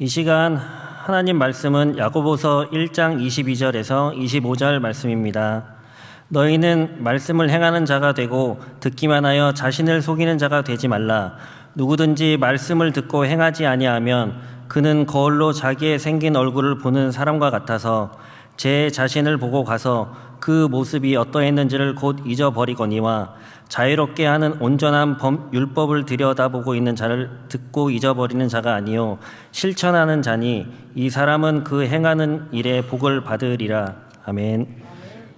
이 시간 하나님 말씀은 야고보서 1장 22절에서 25절 말씀입니다. 너희는 말씀을 행하는 자가 되고 듣기만 하여 자신을 속이는 자가 되지 말라. 누구든지 말씀을 듣고 행하지 아니하면 그는 거울로 자기의 생긴 얼굴을 보는 사람과 같아서 제 자신을 보고 가서 그 모습이 어떠했는지를 곧 잊어버리거니와 자유롭게 하는 온전한 율법을 들여다보고 있는 자를 듣고 잊어버리는 자가 아니요 실천하는 자니 이 사람은 그 행하는 일에 복을 받으리라. 아멘.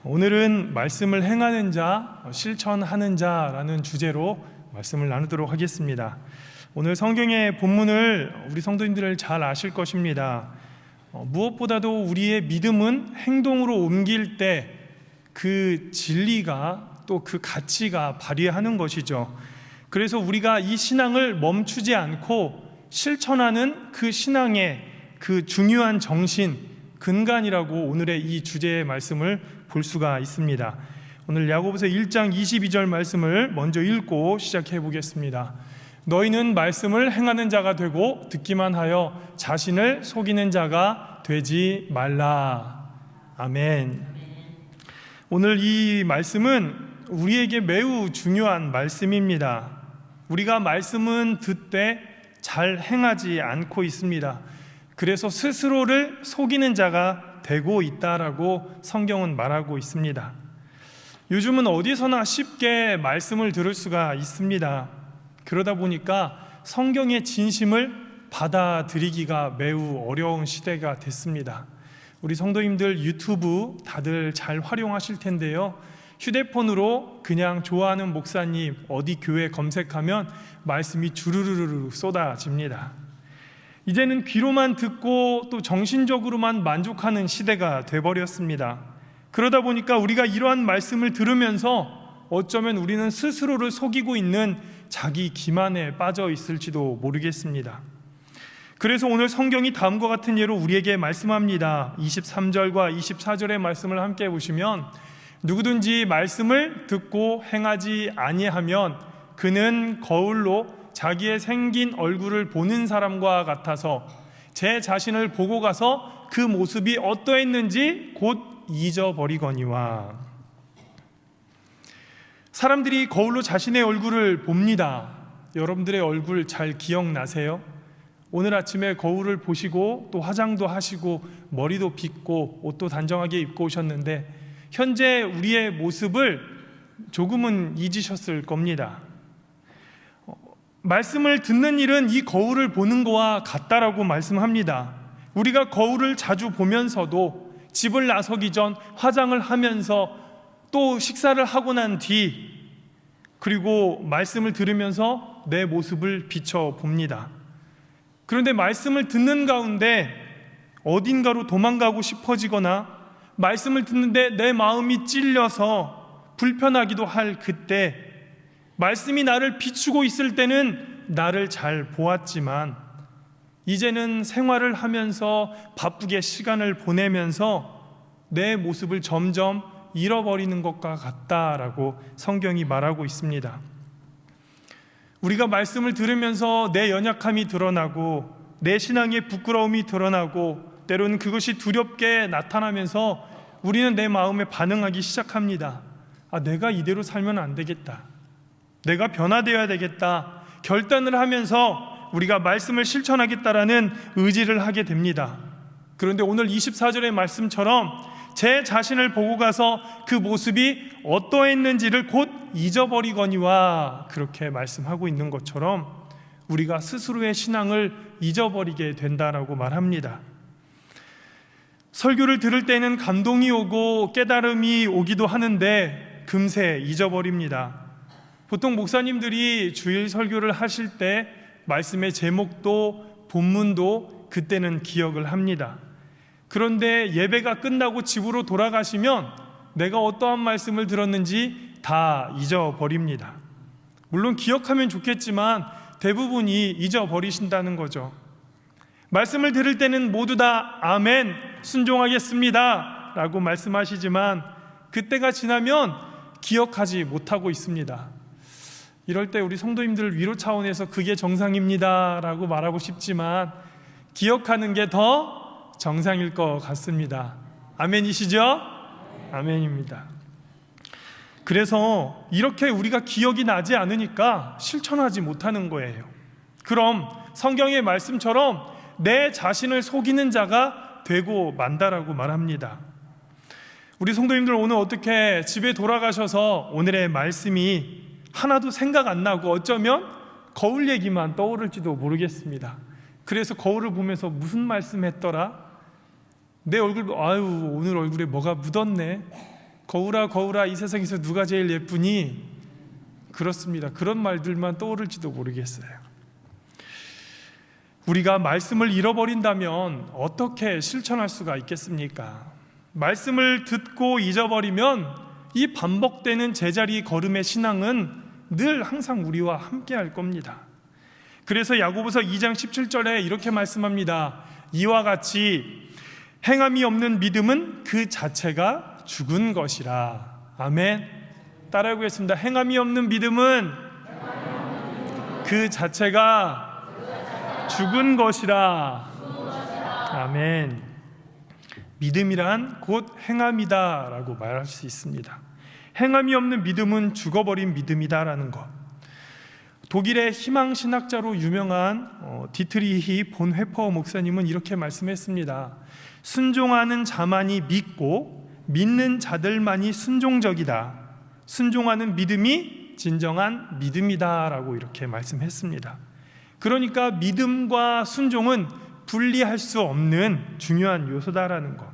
오늘은 말씀을 행하는 자, 실천하는 자라는 주제로 말씀을 나누도록 하겠습니다. 오늘 성경의 본문을 우리 성도님들 잘 아실 것입니다. 무엇보다도 우리의 믿음은 행동으로 옮길 때 그 진리가 또 그 가치가 발휘하는 것이죠. 그래서 우리가 이 신앙을 멈추지 않고 실천하는 그 신앙의 그 중요한 정신, 근간이라고 오늘의 이 주제의 말씀을 볼 수가 있습니다. 오늘 야고보서 1장 22절 말씀을 먼저 읽고 시작해 보겠습니다. 너희는 말씀을 행하는 자가 되고 듣기만 하여 자신을 속이는 자가 되지 말라. 아멘. 오늘 이 말씀은 우리에게 매우 중요한 말씀입니다. 우리가 말씀은 듣되 잘 행하지 않고 있습니다. 그래서 스스로를 속이는 자가 되고 있다라고 성경은 말하고 있습니다. 요즘은 어디서나 쉽게 말씀을 들을 수가 있습니다. 그러다 보니까 성경의 진심을 받아들이기가 매우 어려운 시대가 됐습니다. 우리 성도님들 유튜브 다들 잘 활용하실 텐데요, 휴대폰으로 그냥 좋아하는 목사님 어디 교회 검색하면 말씀이 주르르르 쏟아집니다. 이제는 귀로만 듣고 또 정신적으로만 만족하는 시대가 돼버렸습니다. 그러다 보니까 우리가 이러한 말씀을 들으면서 어쩌면 우리는 스스로를 속이고 있는 자기 기만에 빠져 있을지도 모르겠습니다. 그래서 오늘 성경이 다음과 같은 예로 우리에게 말씀합니다. 23절과 24절의 말씀을 함께 보시면 누구든지 말씀을 듣고 행하지 아니하면 그는 거울로 자기의 생긴 얼굴을 보는 사람과 같아서 제 자신을 보고 가서 그 모습이 어떠했는지 곧 잊어버리거니와. 사람들이 거울로 자신의 얼굴을 봅니다. 여러분들의 얼굴 잘 기억나세요? 오늘 아침에 거울을 보시고 또 화장도 하시고 머리도 빗고 옷도 단정하게 입고 오셨는데 현재 우리의 모습을 조금은 잊으셨을 겁니다. 말씀을 듣는 일은 이 거울을 보는 거와 같다라고 말씀합니다. 우리가 거울을 자주 보면서도 집을 나서기 전 화장을 하면서 또 식사를 하고 난 뒤 그리고 말씀을 들으면서 내 모습을 비춰봅니다. 그런데 말씀을 듣는 가운데 어딘가로 도망가고 싶어지거나 말씀을 듣는데 내 마음이 찔려서 불편하기도 할 그때, 말씀이 나를 비추고 있을 때는 나를 잘 보았지만 이제는 생활을 하면서 바쁘게 시간을 보내면서 내 모습을 점점 잃어버리는 것과 같다라고 성경이 말하고 있습니다. 우리가 말씀을 들으면서 내 연약함이 드러나고 내 신앙의 부끄러움이 드러나고 때로는 그것이 두렵게 나타나면서 우리는 내 마음에 반응하기 시작합니다. 내가 이대로 살면 안 되겠다. 내가 변화되어야 되겠다. 결단을 하면서 우리가 말씀을 실천하겠다라는 의지를 하게 됩니다. 그런데 오늘 24절의 말씀처럼 제 자신을 보고 가서 그 모습이 어떠했는지를 곧 잊어버리거니와 그렇게 말씀하고 있는 것처럼 우리가 스스로의 신앙을 잊어버리게 된다라고 말합니다. 설교를 들을 때는 감동이 오고 깨달음이 오기도 하는데 금세 잊어버립니다. 보통 목사님들이 주일 설교를 하실 때 말씀의 제목도 본문도 그때는 기억을 합니다. 그런데 예배가 끝나고 집으로 돌아가시면 내가 어떠한 말씀을 들었는지 다 잊어버립니다. 물론 기억하면 좋겠지만 대부분이 잊어버리신다는 거죠. 말씀을 들을 때는 모두 다 아멘, 순종하겠습니다 라고 말씀하시지만 그때가 지나면 기억하지 못하고 있습니다. 이럴 때 우리 성도님들 위로 차원에서 그게 정상입니다 라고 말하고 싶지만 기억하는 게 더 정상일 것 같습니다. 아멘이시죠? 아멘입니다. 그래서 이렇게 우리가 기억이 나지 않으니까 실천하지 못하는 거예요. 그럼 성경의 말씀처럼 내 자신을 속이는 자가 되고 만다라고 말합니다. 우리 성도님들 오늘 어떻게 집에 돌아가셔서 오늘의 말씀이 하나도 생각 안 나고 어쩌면 거울 얘기만 떠오를지도 모르겠습니다. 그래서 거울을 보면서 무슨 말씀 했더라? 내 얼굴, 오늘 얼굴에 뭐가 묻었네. 거울아 이 세상에서 누가 제일 예쁘니? 그렇습니다. 그런 말들만 떠오를지도 모르겠어요. 우리가 말씀을 잃어버린다면 어떻게 실천할 수가 있겠습니까? 말씀을 듣고 잊어버리면 이 반복되는 제자리 걸음의 신앙은 늘 항상 우리와 함께 할 겁니다. 그래서 야고보서 2장 17절에 이렇게 말씀합니다. 이와 같이 행함이 없는 믿음은 그 자체가 죽은 것이라. 아멘. 따라 하겠습니다. 행함이 없는 믿음은 그 자체가 죽은 것이라. 아멘. 믿음이란 곧 행함이다 라고 말할 수 있습니다. 행함이 없는 믿음은 죽어버린 믿음이다라는 것. 독일의 희망신학자로 유명한 디트리히 본 회퍼 목사님은 이렇게 말씀했습니다. 순종하는 자만이 믿고 믿는 자들만이 순종적이다. 순종하는 믿음이 진정한 믿음이다 라고 이렇게 말씀했습니다. 그러니까 믿음과 순종은 분리할 수 없는 중요한 요소다라는 것.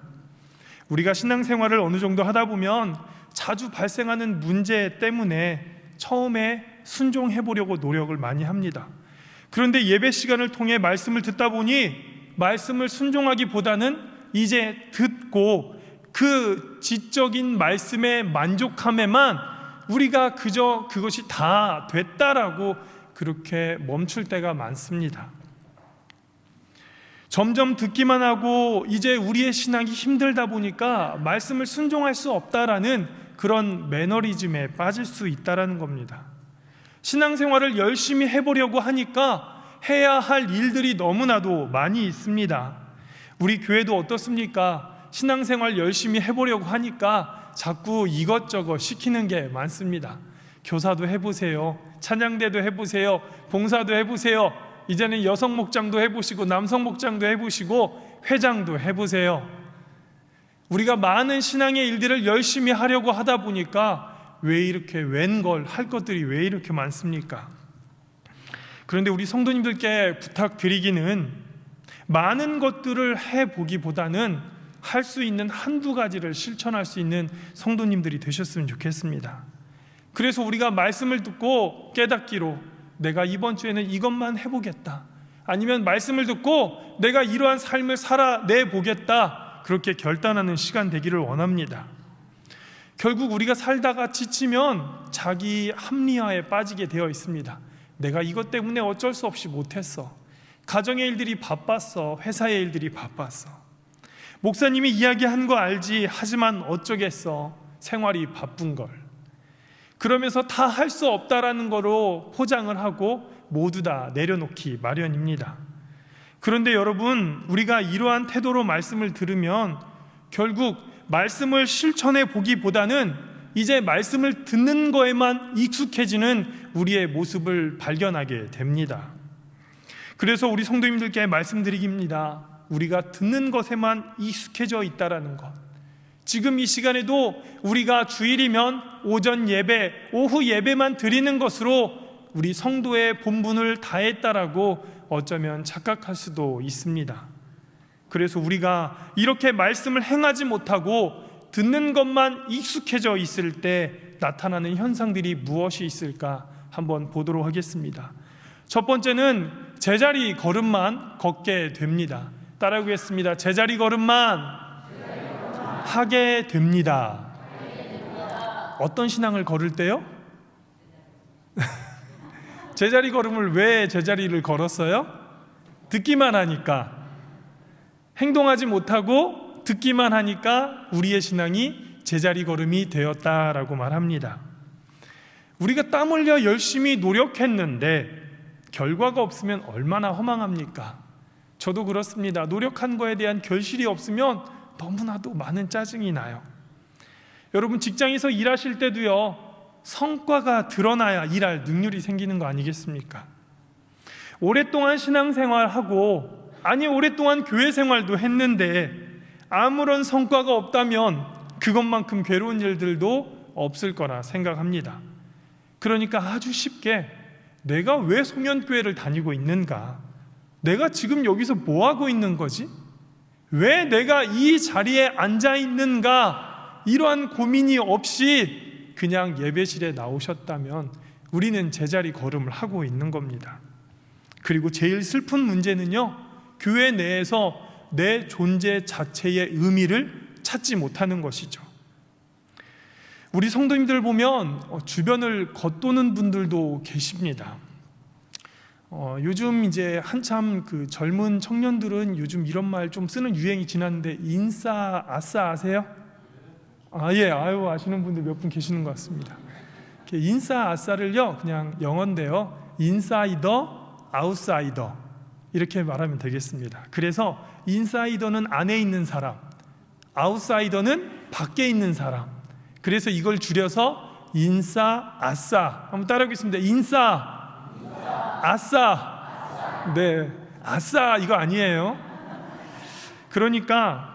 우리가 신앙생활을 어느 정도 하다 보면 자주 발생하는 문제 때문에 처음에 순종해 보려고 노력을 많이 합니다. 그런데 예배 시간을 통해 말씀을 듣다 보니 말씀을 순종하기보다는 이제 듣고 그 지적인 말씀의 만족함에만 우리가 그저 그것이 다 됐다라고 그렇게 멈출 때가 많습니다. 점점 듣기만 하고 이제 우리의 신앙이 힘들다 보니까 말씀을 순종할 수 없다라는 그런 매너리즘에 빠질 수 있다라는 겁니다. 신앙생활을 열심히 해보려고 하니까 해야 할 일들이 너무나도 많이 있습니다. 우리 교회도 어떻습니까? 신앙생활 열심히 해보려고 하니까 자꾸 이것저것 시키는 게 많습니다. 교사도 해보세요. 찬양대도 해보세요. 봉사도 해보세요. 이제는 여성 목장도 해보시고 남성 목장도 해보시고 회장도 해보세요. 우리가 많은 신앙의 일들을 열심히 하려고 하다 보니까 왜 이렇게 웬걸 할 것들이 왜 이렇게 많습니까? 그런데 우리 성도님들께 부탁드리기는 많은 것들을 해보기보다는 할 수 있는 한두 가지를 실천할 수 있는 성도님들이 되셨으면 좋겠습니다. 그래서 우리가 말씀을 듣고 깨닫기로 내가 이번 주에는 이것만 해보겠다, 아니면 말씀을 듣고 내가 이러한 삶을 살아내보겠다, 그렇게 결단하는 시간 되기를 원합니다. 결국 우리가 살다가 지치면 자기 합리화에 빠지게 되어 있습니다. 내가 이것 때문에 어쩔 수 없이 못했어. 가정의 일들이 바빴어. 회사의 일들이 바빴어. 목사님이 이야기한 거 알지, 하지만 어쩌겠어. 생활이 바쁜 걸. 그러면서 다 할 수 없다라는 거로 포장을 하고 모두 다 내려놓기 마련입니다. 그런데 여러분, 우리가 이러한 태도로 말씀을 들으면 결국 말씀을 실천해 보기보다는 이제 말씀을 듣는 거에만 익숙해지는 우리의 모습을 발견하게 됩니다. 그래서 우리 성도님들께 말씀드리깁니다. 우리가 듣는 것에만 익숙해져 있다라는 것. 지금 이 시간에도 우리가 주일이면 오전 예배, 오후 예배만 드리는 것으로 우리 성도의 본분을 다했다라고 어쩌면 착각할 수도 있습니다. 그래서 우리가 이렇게 말씀을 행하지 못하고 듣는 것만 익숙해져 있을 때 나타나는 현상들이 무엇이 있을까 한번 보도록 하겠습니다. 첫 번째는 제자리 걸음만 걷게 됩니다. 따라하겠습니다. 제자리 걸음만 하게 됩니다. 어떤 신앙을 걸을 때요? 제자리 걸음을 왜 제자리를 걸었어요? 듣기만 하니까. 행동하지 못하고 듣기만 하니까 우리의 신앙이 제자리 걸음이 되었다라고 말합니다. 우리가 땀 흘려 열심히 노력했는데 결과가 없으면 얼마나 허망합니까? 저도 그렇습니다. 노력한 거에 대한 결실이 없으면 너무나도 많은 짜증이 나요. 여러분, 직장에서 일하실 때도요, 성과가 드러나야 일할 능률이 생기는 거 아니겠습니까? 오랫동안 신앙생활하고, 아니 오랫동안 교회 생활도 했는데 아무런 성과가 없다면 그것만큼 괴로운 일들도 없을 거라 생각합니다. 그러니까 아주 쉽게 내가 왜 송년교회를 다니고 있는가? 내가 지금 여기서 뭐 하고 있는 거지? 왜 내가 이 자리에 앉아 있는가? 이러한 고민이 없이 그냥 예배실에 나오셨다면 우리는 제자리 걸음을 하고 있는 겁니다. 그리고 제일 슬픈 문제는요, 교회 내에서 내 존재 자체의 의미를 찾지 못하는 것이죠. 우리 성도님들 보면 주변을 겉도는 분들도 계십니다. 요즘 이제 한참 그 젊은 청년들은 요즘 이런 말 좀 쓰는 유행이 지났는데, 인싸 아싸 아세요? 예, 아시는 분들 몇 분 계시는 것 같습니다. 인싸 아싸를요, 그냥 영어인데요, 인사이더, 아웃사이더 이렇게 말하면 되겠습니다. 그래서 인사이더는 안에 있는 사람, 아웃사이더는 밖에 있는 사람. 그래서 이걸 줄여서 인싸 아싸. 한번 따라하겠습니다. 인싸 아싸. 네, 아싸 이거 아니에요. 그러니까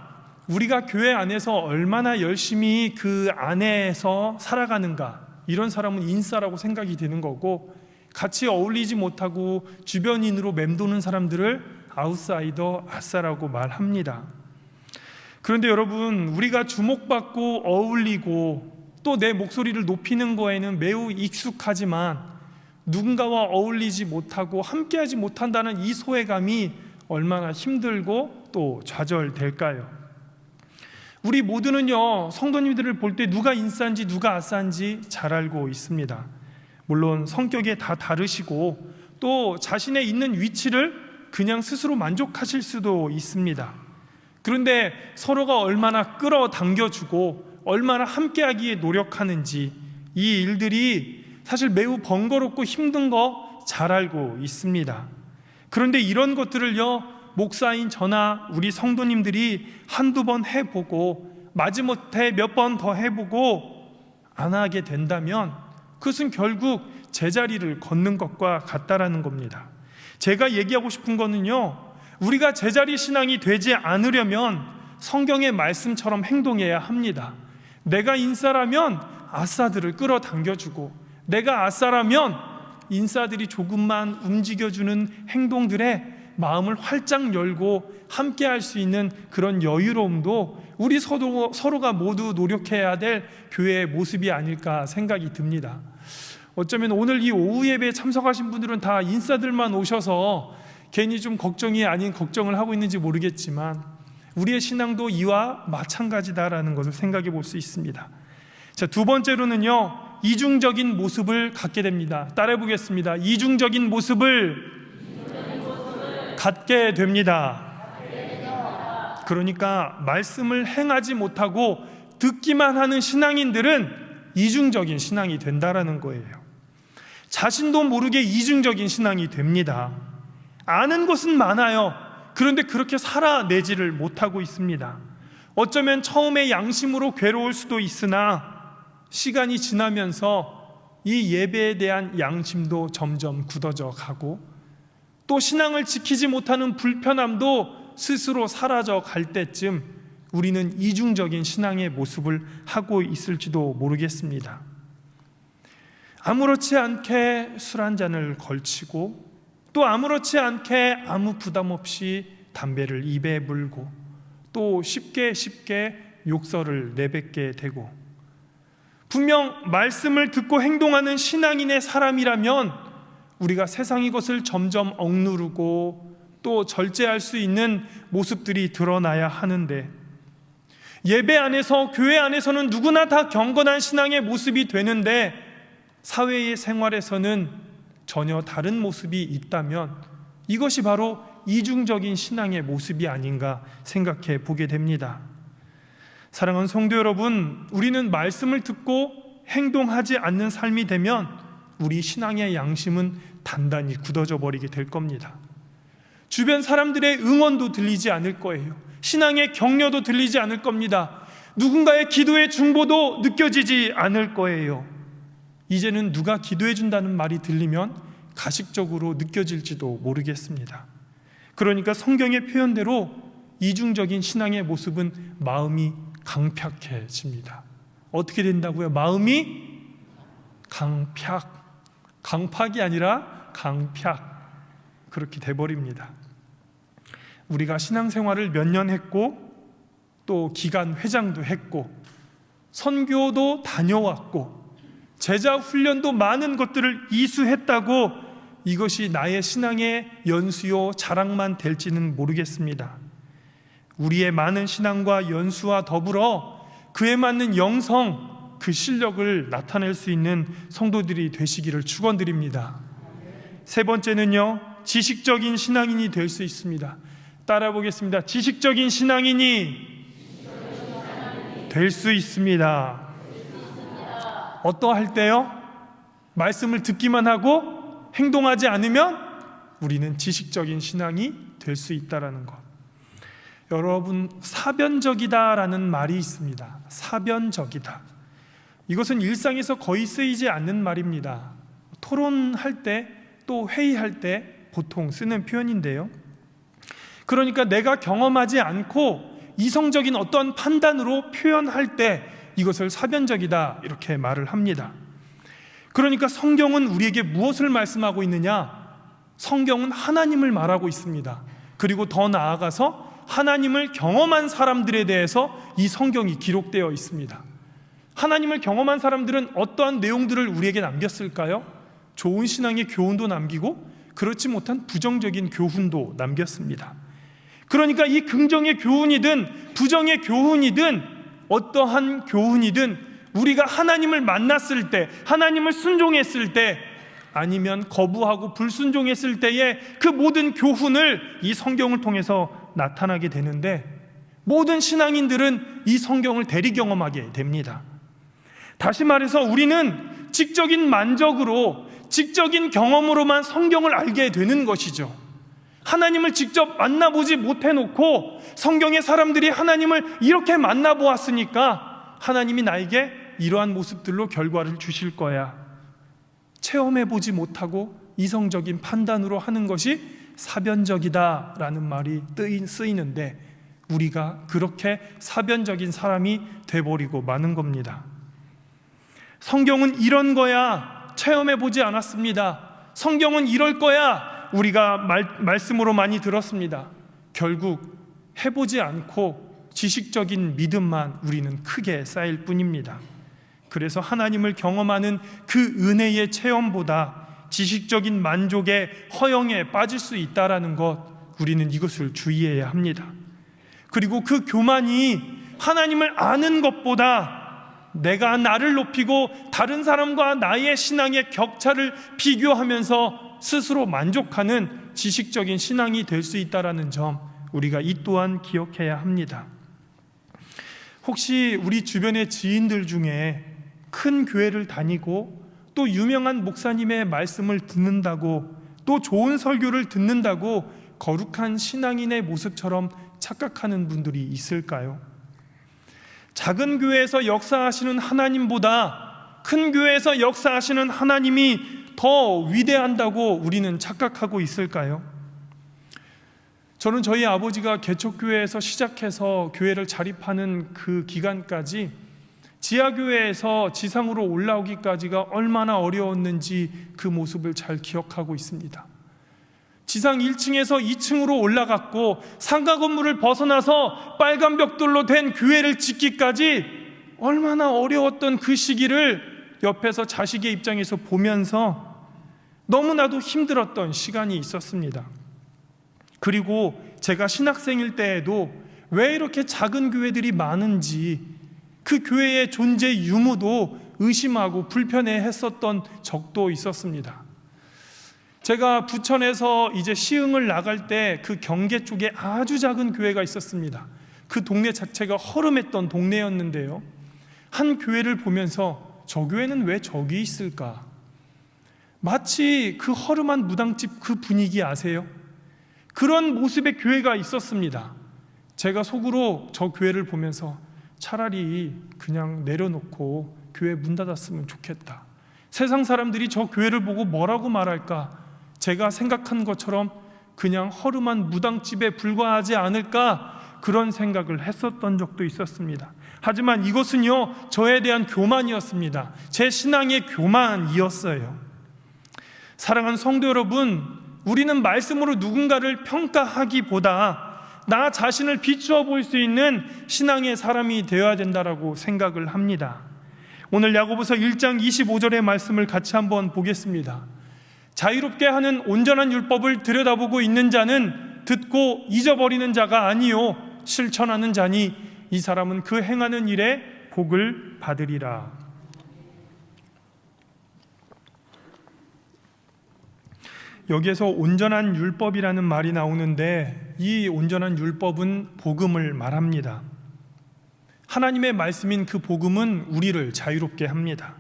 우리가 교회 안에서 얼마나 열심히 그 안에서 살아가는가, 이런 사람은 인싸라고 생각이 되는 거고, 같이 어울리지 못하고 주변인으로 맴도는 사람들을 아웃사이더, 아싸라고 말합니다. 그런데 여러분, 우리가 주목받고 어울리고 또 내 목소리를 높이는 거에는 매우 익숙하지만 누군가와 어울리지 못하고 함께하지 못한다는 이 소외감이 얼마나 힘들고 또 좌절될까요? 우리 모두는요, 성도님들을 볼 때 누가 인싸인지 누가 아싸인지 잘 알고 있습니다. 물론 성격이 다 다르시고 또 자신의 있는 위치를 그냥 스스로 만족하실 수도 있습니다. 그런데 서로가 얼마나 끌어당겨주고 얼마나 함께하기에 노력하는지, 이 일들이 사실 매우 번거롭고 힘든 거 잘 알고 있습니다. 그런데 이런 것들을요, 목사인 저나 우리 성도님들이 한두 번 해보고 마지못해 몇 번 더 해보고 안 하게 된다면 그것은 결국 제자리를 걷는 것과 같다라는 겁니다. 제가 얘기하고 싶은 거는요, 우리가 제자리 신앙이 되지 않으려면 성경의 말씀처럼 행동해야 합니다. 내가 인싸라면 아싸들을 끌어당겨주고, 내가 아싸라면 인싸들이 조금만 움직여주는 행동들에 마음을 활짝 열고 함께 할 수 있는 그런 여유로움도 우리 서로가 모두 노력해야 될 교회의 모습이 아닐까 생각이 듭니다. 어쩌면 오늘 이 오후 예배에 참석하신 분들은 다 인싸들만 오셔서 괜히 좀 걱정이 아닌 걱정을 하고 있는지 모르겠지만 우리의 신앙도 이와 마찬가지다라는 것을 생각해 볼 수 있습니다. 자, 두 번째로는요, 이중적인 모습을 갖게 됩니다. 따라해 보겠습니다. 이중적인 모습을 갖게 됩니다. 그러니까 말씀을 행하지 못하고 듣기만 하는 신앙인들은 이중적인 신앙이 된다라는 거예요. 자신도 모르게 이중적인 신앙이 됩니다. 아는 것은 많아요. 그런데 그렇게 살아내지를 못하고 있습니다. 어쩌면 처음에 양심으로 괴로울 수도 있으나 시간이 지나면서 이 예배에 대한 양심도 점점 굳어져 가고, 또 신앙을 지키지 못하는 불편함도 스스로 사라져 갈 때쯤 우리는 이중적인 신앙의 모습을 하고 있을지도 모르겠습니다. 아무렇지 않게 술 한 잔을 걸치고, 또 아무렇지 않게 아무 부담 없이 담배를 입에 물고, 또 쉽게 욕설을 내뱉게 되고, 분명 말씀을 듣고 행동하는 신앙인의 사람이라면 우리가 세상의 것을 점점 억누르고 또 절제할 수 있는 모습들이 드러나야 하는데, 예배 안에서 교회 안에서는 누구나 다 경건한 신앙의 모습이 되는데 사회의 생활에서는 전혀 다른 모습이 있다면 이것이 바로 이중적인 신앙의 모습이 아닌가 생각해 보게 됩니다. 사랑하는 성도 여러분, 우리는 말씀을 듣고 행동하지 않는 삶이 되면 우리 신앙의 양심은 단단히 굳어져 버리게 될 겁니다. 주변 사람들의 응원도 들리지 않을 거예요. 신앙의 격려도 들리지 않을 겁니다. 누군가의 기도의 중보도 느껴지지 않을 거예요. 이제는 누가 기도해 준다는 말이 들리면 가식적으로 느껴질지도 모르겠습니다. 그러니까 성경의 표현대로 이중적인 신앙의 모습은 마음이 강팍해집니다. 어떻게 된다고요? 마음이 강팍이 아니라 강팍, 그렇게 돼버립니다. 우리가 신앙생활을 몇 년 했고, 또 기간 회장도 했고, 선교도 다녀왔고, 제자 훈련도 많은 것들을 이수했다고 이것이 나의 신앙의 연수요 자랑만 될지는 모르겠습니다. 우리의 많은 신앙과 연수와 더불어 그에 맞는 영성, 그 실력을 나타낼 수 있는 성도들이 되시기를 축원드립니다. 세 번째는요, 지식적인 신앙인이 될 수 있습니다. 따라 보겠습니다. 지식적인 신앙인이 될 수 있습니다. 어떠할 때요? 말씀을 듣기만 하고 행동하지 않으면 우리는 지식적인 신앙이 될 수 있다라는 것. 여러분, 사변적이다라는 말이 있습니다. 사변적이다. 이것은 일상에서 거의 쓰이지 않는 말입니다. 토론할 때, 또 회의할 때 보통 쓰는 표현인데요. 그러니까 내가 경험하지 않고 이성적인 어떤 판단으로 표현할 때 이것을 사변적이다, 이렇게 말을 합니다. 그러니까 성경은 우리에게 무엇을 말씀하고 있느냐? 성경은 하나님을 말하고 있습니다. 그리고 더 나아가서 하나님을 경험한 사람들에 대해서 이 성경이 기록되어 있습니다. 하나님을 경험한 사람들은 어떠한 내용들을 우리에게 남겼을까요? 좋은 신앙의 교훈도 남기고 그렇지 못한 부정적인 교훈도 남겼습니다. 그러니까 이 긍정의 교훈이든 부정의 교훈이든 어떠한 교훈이든 우리가 하나님을 만났을 때, 하나님을 순종했을 때, 아니면 거부하고 불순종했을 때의 그 모든 교훈을 이 성경을 통해서 나타나게 되는데, 모든 신앙인들은 이 성경을 대리 경험하게 됩니다. 다시 말해서 우리는 지적인 만족으로, 지적인 경험으로만 성경을 알게 되는 것이죠. 하나님을 직접 만나보지 못해놓고 성경의 사람들이 하나님을 이렇게 만나보았으니까 하나님이 나에게 이러한 모습들로 결과를 주실 거야, 체험해보지 못하고 이성적인 판단으로 하는 것이 사변적이다라는 말이 쓰이는데, 우리가 그렇게 사변적인 사람이 돼버리고 마는 겁니다. 성경은 이런 거야, 체험해보지 않았습니다. 성경은 이럴 거야, 우리가 말씀으로 많이 들었습니다. 결국 해보지 않고 지식적인 믿음만 우리는 크게 쌓일 뿐입니다. 그래서 하나님을 경험하는 그 은혜의 체험보다 지식적인 만족의 허영에 빠질 수 있다는 것, 우리는 이것을 주의해야 합니다. 그리고 그 교만이 하나님을 아는 것보다 내가 나를 높이고 다른 사람과 나의 신앙의 격차를 비교하면서 스스로 만족하는 지식적인 신앙이 될 수 있다는 점, 우리가 이 또한 기억해야 합니다. 혹시 우리 주변의 지인들 중에 큰 교회를 다니고 또 유명한 목사님의 말씀을 듣는다고, 또 좋은 설교를 듣는다고 거룩한 신앙인의 모습처럼 착각하는 분들이 있을까요? 작은 교회에서 역사하시는 하나님보다 큰 교회에서 역사하시는 하나님이 더 위대한다고 우리는 착각하고 있을까요? 저는 저희 아버지가 개척교회에서 시작해서 교회를 자립하는 그 기간까지, 지하교회에서 지상으로 올라오기까지가 얼마나 어려웠는지 그 모습을 잘 기억하고 있습니다. 지상 1층에서 2층으로 올라갔고 상가 건물을 벗어나서 빨간 벽돌로 된 교회를 짓기까지 얼마나 어려웠던 그 시기를 옆에서 자식의 입장에서 보면서 너무나도 힘들었던 시간이 있었습니다. 그리고 제가 신학생일 때에도 왜 이렇게 작은 교회들이 많은지 그 교회의 존재 유무도 의심하고 불편해했었던 적도 있었습니다. 제가 부천에서 이제 시흥을 나갈 때 그 경계 쪽에 아주 작은 교회가 있었습니다. 그 동네 자체가 허름했던 동네였는데요, 한 교회를 보면서 저 교회는 왜 저기 있을까? 마치 그 허름한 무당집 그 분위기 아세요? 그런 모습의 교회가 있었습니다. 제가 속으로 저 교회를 보면서 차라리 그냥 내려놓고 교회 문 닫았으면 좋겠다. 세상 사람들이 저 교회를 보고 뭐라고 말할까? 제가 생각한 것처럼 그냥 허름한 무당집에 불과하지 않을까? 그런 생각을 했었던 적도 있었습니다. 하지만 이것은요, 저에 대한 교만이었습니다. 제 신앙의 교만이었어요. 사랑하는 성도 여러분, 우리는 말씀으로 누군가를 평가하기보다 나 자신을 비추어 볼 수 있는 신앙의 사람이 되어야 된다라고 생각을 합니다. 오늘 야고보서 1장 25절의 말씀을 같이 한번 보겠습니다. 자유롭게 하는 온전한 율법을 들여다보고 있는 자는 듣고 잊어버리는 자가 아니요 실천하는 자니 이 사람은 그 행하는 일에 복을 받으리라. 여기에서 온전한 율법이라는 말이 나오는데 이 온전한 율법은 복음을 말합니다. 하나님의 말씀인 그 복음은 우리를 자유롭게 합니다.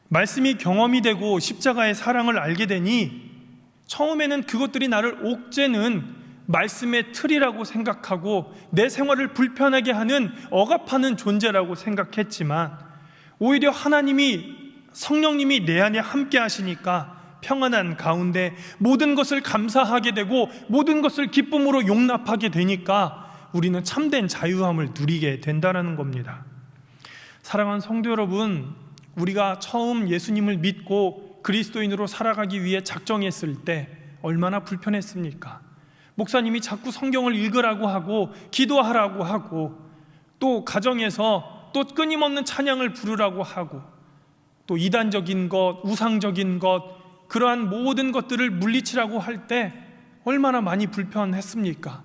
말씀이 경험이 되고 십자가의 사랑을 알게 되니 처음에는 그것들이 나를 옥죄는 말씀의 틀이라고 생각하고 내 생활을 불편하게 하는 억압하는 존재라고 생각했지만 오히려 하나님이 성령님이 내 안에 함께 하시니까 평안한 가운데 모든 것을 감사하게 되고 모든 것을 기쁨으로 용납하게 되니까 우리는 참된 자유함을 누리게 된다는 겁니다. 사랑하는 성도 여러분, 우리가 처음 예수님을 믿고 그리스도인으로 살아가기 위해 작정했을 때 얼마나 불편했습니까? 목사님이 자꾸 성경을 읽으라고 하고 기도하라고 하고 또 가정에서 또 끊임없는 찬양을 부르라고 하고 또 이단적인 것, 우상적인 것, 그러한 모든 것들을 물리치라고 할 때 얼마나 많이 불편했습니까?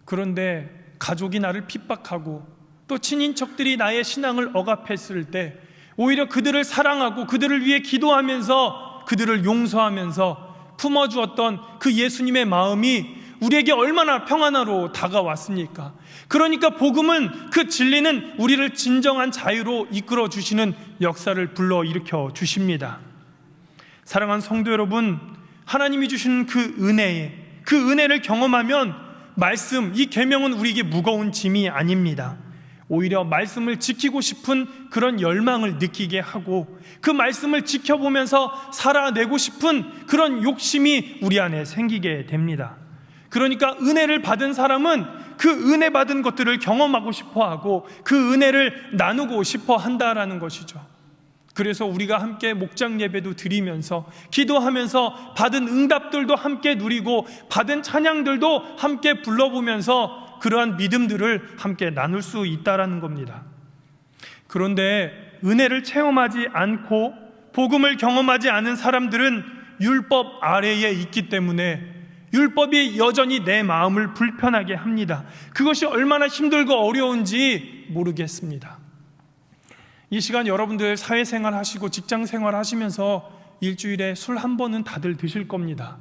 그런데 가족이 나를 핍박하고 또 친인척들이 나의 신앙을 억압했을 때 오히려 그들을 사랑하고 그들을 위해 기도하면서 그들을 용서하면서 품어주었던 그 예수님의 마음이 우리에게 얼마나 평안하로 다가왔습니까? 그러니까 복음은, 그 진리는 우리를 진정한 자유로 이끌어 주시는 역사를 불러일으켜 주십니다. 사랑하는 성도 여러분, 하나님이 주시는 그 은혜를 경험하면 말씀, 이 계명은 우리에게 무거운 짐이 아닙니다. 오히려 말씀을 지키고 싶은 그런 열망을 느끼게 하고 그 말씀을 지켜보면서 살아내고 싶은 그런 욕심이 우리 안에 생기게 됩니다. 그러니까 은혜를 받은 사람은 그 은혜 받은 것들을 경험하고 싶어하고 그 은혜를 나누고 싶어 한다라는 것이죠. 그래서 우리가 함께 목장 예배도 드리면서 기도하면서 받은 응답들도 함께 누리고 받은 찬양들도 함께 불러보면서 그러한 믿음들을 함께 나눌 수 있다라는 겁니다. 그런데 은혜를 체험하지 않고 복음을 경험하지 않은 사람들은 율법 아래에 있기 때문에 율법이 여전히 내 마음을 불편하게 합니다. 그것이 얼마나 힘들고 어려운지 모르겠습니다. 이 시간 여러분들 사회생활 하시고 직장생활 하시면서 일주일에 술 한 번은 다들 드실 겁니다.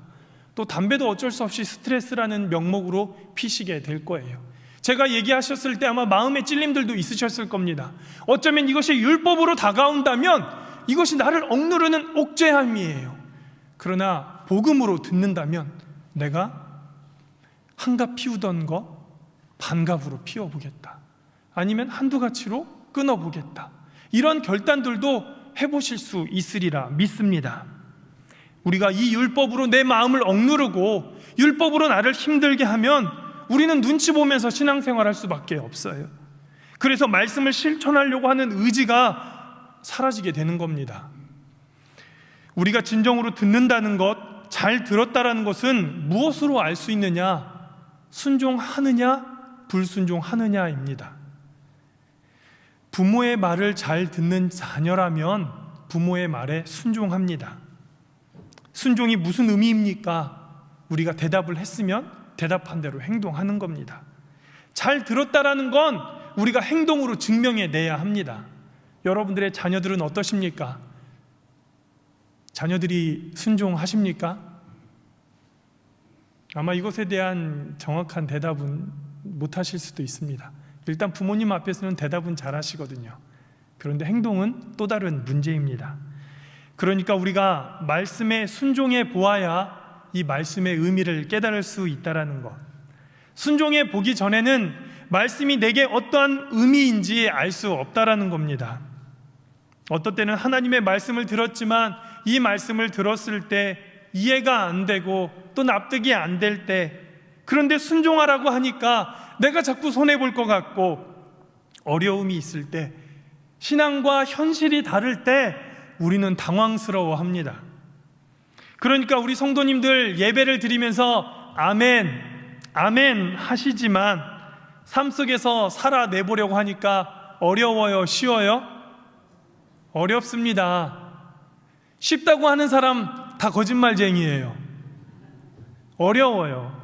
또 담배도 어쩔 수 없이 스트레스라는 명목으로 피시게 될 거예요. 제가 얘기하셨을 때 아마 마음의 찔림들도 있으셨을 겁니다. 어쩌면 이것이 율법으로 다가온다면 이것이 나를 억누르는 옥죄함이에요. 그러나 복음으로 듣는다면 내가 한갑 피우던 거 반갑으로 피워보겠다, 아니면 한두 가지로 끊어보겠다, 이런 결단들도 해보실 수 있으리라 믿습니다. 우리가 이 율법으로 내 마음을 억누르고 율법으로 나를 힘들게 하면 우리는 눈치 보면서 신앙생활할 수밖에 없어요. 그래서 말씀을 실천하려고 하는 의지가 사라지게 되는 겁니다. 우리가 진정으로 듣는다는 것, 잘 들었다라는 것은 무엇으로 알 수 있느냐? 순종하느냐, 불순종하느냐입니다. 부모의 말을 잘 듣는 자녀라면 부모의 말에 순종합니다. 순종이 무슨 의미입니까? 우리가 대답을 했으면 대답한 대로 행동하는 겁니다. 잘 들었다라는 건 우리가 행동으로 증명해내야 합니다. 여러분들의 자녀들은 어떠십니까? 자녀들이 순종하십니까? 아마 이것에 대한 정확한 대답은 못하실 수도 있습니다. 일단 부모님 앞에서는 대답은 잘 하시거든요. 그런데 행동은 또 다른 문제입니다. 그러니까 우리가 말씀에 순종해 보아야 이 말씀의 의미를 깨달을 수 있다라는 것. 순종해 보기 전에는 말씀이 내게 어떠한 의미인지 알 수 없다라는 겁니다. 어떤 때는 하나님의 말씀을 들었지만 이 말씀을 들었을 때 이해가 안 되고 또 납득이 안 될 때, 그런데 순종하라고 하니까 내가 자꾸 손해볼 것 같고 어려움이 있을 때, 신앙과 현실이 다를 때 우리는 당황스러워합니다. 그러니까 우리 성도님들 예배를 드리면서 아멘, 아멘 하시지만 삶 속에서 살아내보려고 하니까 어려워요, 쉬워요? 어렵습니다. 쉽다고 하는 사람 다 거짓말쟁이에요. 어려워요.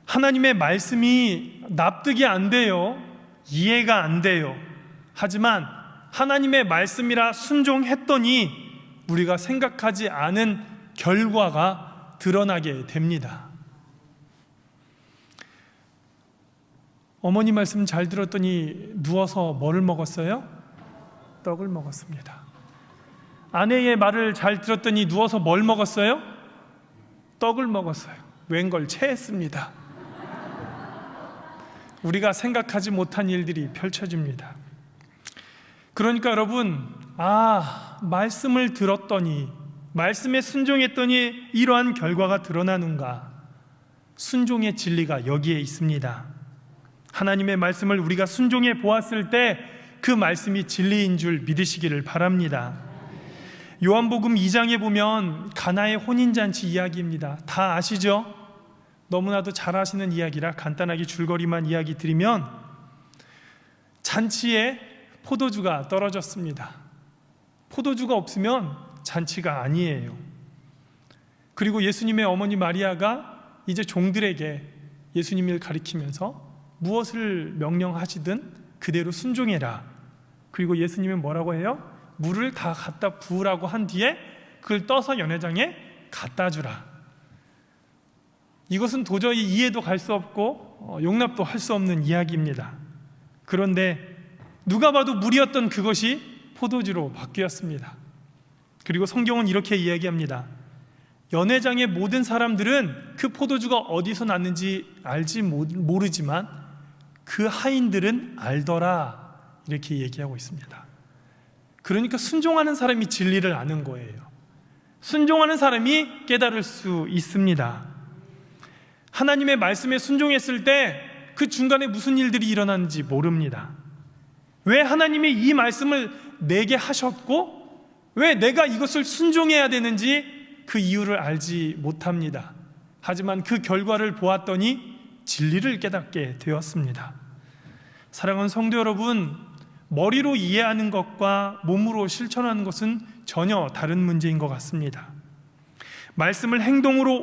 하나님의 말씀이 납득이 안 돼요. 이해가 안 돼요. 하지만 하나님의 말씀이라 순종했더니 우리가 생각하지 않은 결과가 드러나게 됩니다. 어머니 말씀 잘 들었더니 누워서 뭐를 먹었어요? 떡을 먹었습니다. 아내의 말을 잘 들었더니 누워서 뭘 먹었어요? 떡을 먹었어요. 웬걸 체했습니다. 우리가 생각하지 못한 일들이 펼쳐집니다. 그러니까 여러분, 말씀을 들었더니, 말씀에 순종했더니 이러한 결과가 드러나는가? 순종의 진리가 여기에 있습니다. 하나님의 말씀을 우리가 순종해 보았을 때 그 말씀이 진리인 줄 믿으시기를 바랍니다. 요한복음 2장에 보면 가나의 혼인잔치 이야기입니다. 다 아시죠? 너무나도 잘 아시는 이야기라 간단하게 줄거리만 이야기 드리면, 잔치에 포도주가 떨어졌습니다. 포도주가 없으면 잔치가 아니에요. 그리고 예수님의 어머니 마리아가 이제 종들에게 예수님을 가리키면서 무엇을 명령하시든 그대로 순종해라. 그리고 예수님은 뭐라고 해요? 물을 다 갖다 부으라고 한 뒤에 그걸 떠서 연회장에 갖다 주라. 이것은 도저히 이해도 갈 수 없고 용납도 할 수 없는 이야기입니다. 그런데 누가 봐도 물이었던 그것이 포도주로 바뀌었습니다. 그리고 성경은 이렇게 이야기합니다. 연회장의 모든 사람들은 그 포도주가 어디서 났는지 알지 모르지만 그 하인들은 알더라, 이렇게 얘기하고 있습니다. 그러니까 순종하는 사람이 진리를 아는 거예요. 순종하는 사람이 깨달을 수 있습니다. 하나님의 말씀에 순종했을 때 그 중간에 무슨 일들이 일어나는지 모릅니다. 왜 하나님이 이 말씀을 내게 하셨고 왜 내가 이것을 순종해야 되는지 그 이유를 알지 못합니다. 하지만 그 결과를 보았더니 진리를 깨닫게 되었습니다. 사랑하는 성도 여러분, 머리로 이해하는 것과 몸으로 실천하는 것은 전혀 다른 문제인 것 같습니다. 말씀을 행동으로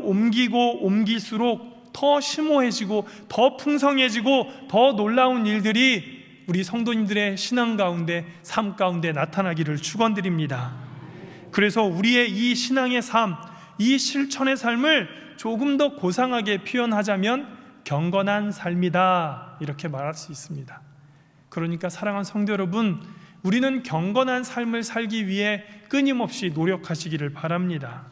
옮길수록 더 심오해지고 더 풍성해지고 더 놀라운 일들이 우리 성도님들의 신앙 가운데, 삶 가운데 나타나기를 축원드립니다. 그래서 우리의 이 신앙의 삶, 이 실천의 삶을 조금 더 고상하게 표현하자면 경건한 삶이다, 이렇게 말할 수 있습니다. 그러니까 사랑하는 성도 여러분, 우리는 경건한 삶을 살기 위해 끊임없이 노력하시기를 바랍니다.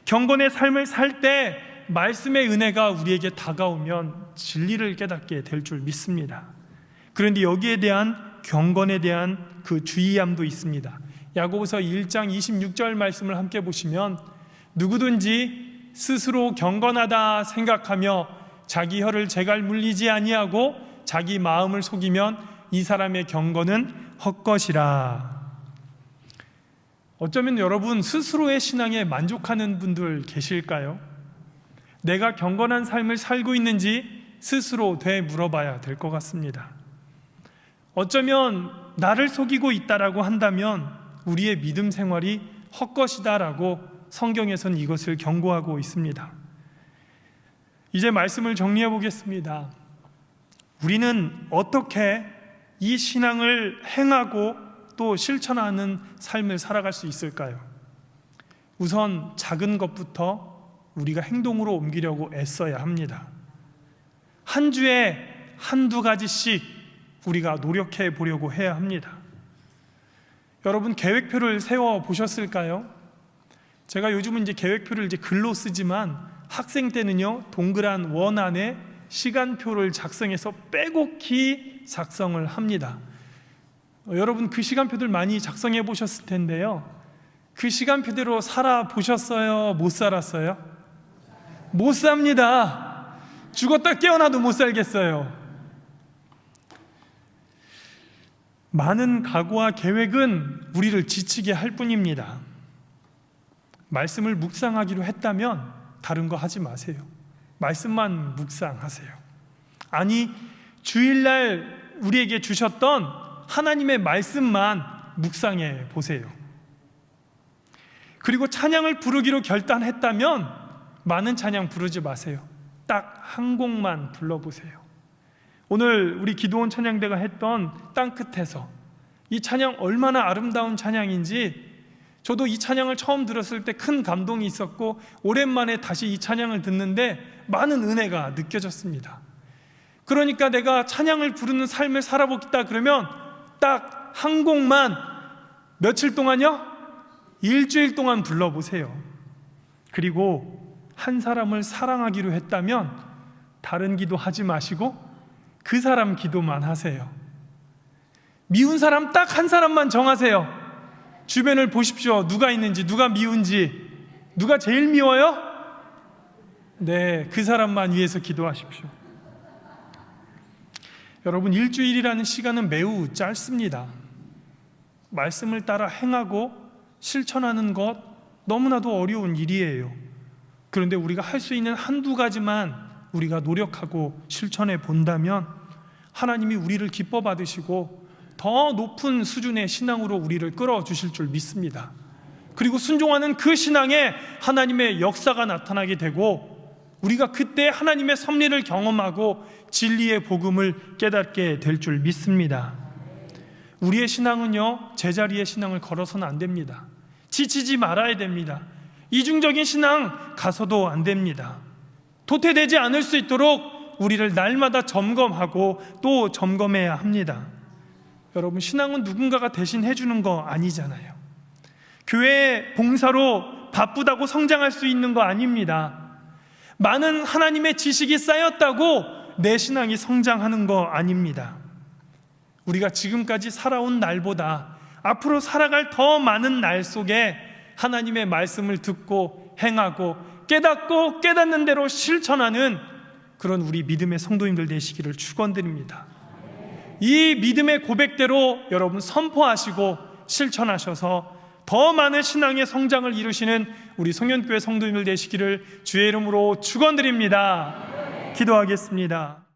경건의 삶을 살 때 말씀의 은혜가 우리에게 다가오면 진리를 깨닫게 될 줄 믿습니다. 그런데 여기에 대한 경건에 대한 그 주의함도 있습니다. 야고보서 1장 26절 말씀을 함께 보시면, 누구든지 스스로 경건하다 생각하며 자기 혀를 제갈 물리지 아니하고 자기 마음을 속이면 이 사람의 경건은 헛것이라. 어쩌면 여러분 스스로의 신앙에 만족하는 분들 계실까요? 내가 경건한 삶을 살고 있는지 스스로 되물어봐야 될 것 같습니다. 어쩌면 나를 속이고 있다라고 한다면 우리의 믿음 생활이 헛것이다라고 성경에서는 이것을 경고하고 있습니다. 이제 말씀을 정리해 보겠습니다. 우리는 어떻게 이 신앙을 행하고 또 실천하는 삶을 살아갈 수 있을까요? 우선 작은 것부터 우리가 행동으로 옮기려고 애써야 합니다. 한 주에 한두 가지씩 우리가 노력해 보려고 해야 합니다. 여러분, 계획표를 세워 보셨을까요? 제가 요즘은 이제 계획표를 이제 글로 쓰지만 학생 때는요, 동그란 원 안에 시간표를 작성해서 빼곡히 작성을 합니다. 여러분 그 시간표들 많이 작성해 보셨을 텐데요, 그 시간표대로 살아보셨어요? 못 살았어요? 못 삽니다. 죽었다 깨어나도 못 살겠어요. 많은 각오와 계획은 우리를 지치게 할 뿐입니다. 말씀을 묵상하기로 했다면 다른 거 하지 마세요. 말씀만 묵상하세요. 아니, 주일날 우리에게 주셨던 하나님의 말씀만 묵상해 보세요. 그리고 찬양을 부르기로 결단했다면 많은 찬양 부르지 마세요. 딱 한 곡만 불러보세요. 오늘 우리 기도원 찬양대가 했던 땅끝에서, 이 찬양 얼마나 아름다운 찬양인지 저도 이 찬양을 처음 들었을 때 큰 감동이 있었고, 오랜만에 다시 이 찬양을 듣는데 많은 은혜가 느껴졌습니다. 그러니까 내가 찬양을 부르는 삶을 살아보겠다 그러면 딱 한 곡만 며칠 동안요? 일주일 동안 불러보세요. 그리고 한 사람을 사랑하기로 했다면 다른 기도 하지 마시고 그 사람 기도만 하세요. 미운 사람 딱 한 사람만 정하세요. 주변을 보십시오. 누가 있는지, 누가 미운지, 누가 제일 미워요? 네, 그 사람만 위해서 기도하십시오. 여러분, 일주일이라는 시간은 매우 짧습니다. 말씀을 따라 행하고 실천하는 것 너무나도 어려운 일이에요. 그런데 우리가 할 수 있는 한두 가지만 우리가 노력하고 실천해 본다면 하나님이 우리를 기뻐 받으시고 더 높은 수준의 신앙으로 우리를 끌어주실 줄 믿습니다. 그리고 순종하는 그 신앙에 하나님의 역사가 나타나게 되고 우리가 그때 하나님의 섭리를 경험하고 진리의 복음을 깨닫게 될 줄 믿습니다. 우리의 신앙은요, 제자리의 신앙을 걸어서는 안 됩니다. 지치지 말아야 됩니다. 이중적인 신앙 가서도 안 됩니다. 도태되지 않을 수 있도록 우리를 날마다 점검하고 또 점검해야 합니다. 여러분, 신앙은 누군가가 대신 해주는 거 아니잖아요. 교회 봉사로 바쁘다고 성장할 수 있는 거 아닙니다. 많은 하나님의 지식이 쌓였다고 내 신앙이 성장하는 거 아닙니다. 우리가 지금까지 살아온 날보다 앞으로 살아갈 더 많은 날 속에 하나님의 말씀을 듣고 행하고 깨닫고 깨닫는 대로 실천하는 그런 우리 믿음의 성도님들 되시기를 축원드립니다. 이 믿음의 고백대로 여러분 선포하시고 실천하셔서 더 많은 신앙의 성장을 이루시는 우리 성현교회 성도님들 되시기를 주의 이름으로 축원드립니다. 기도하겠습니다.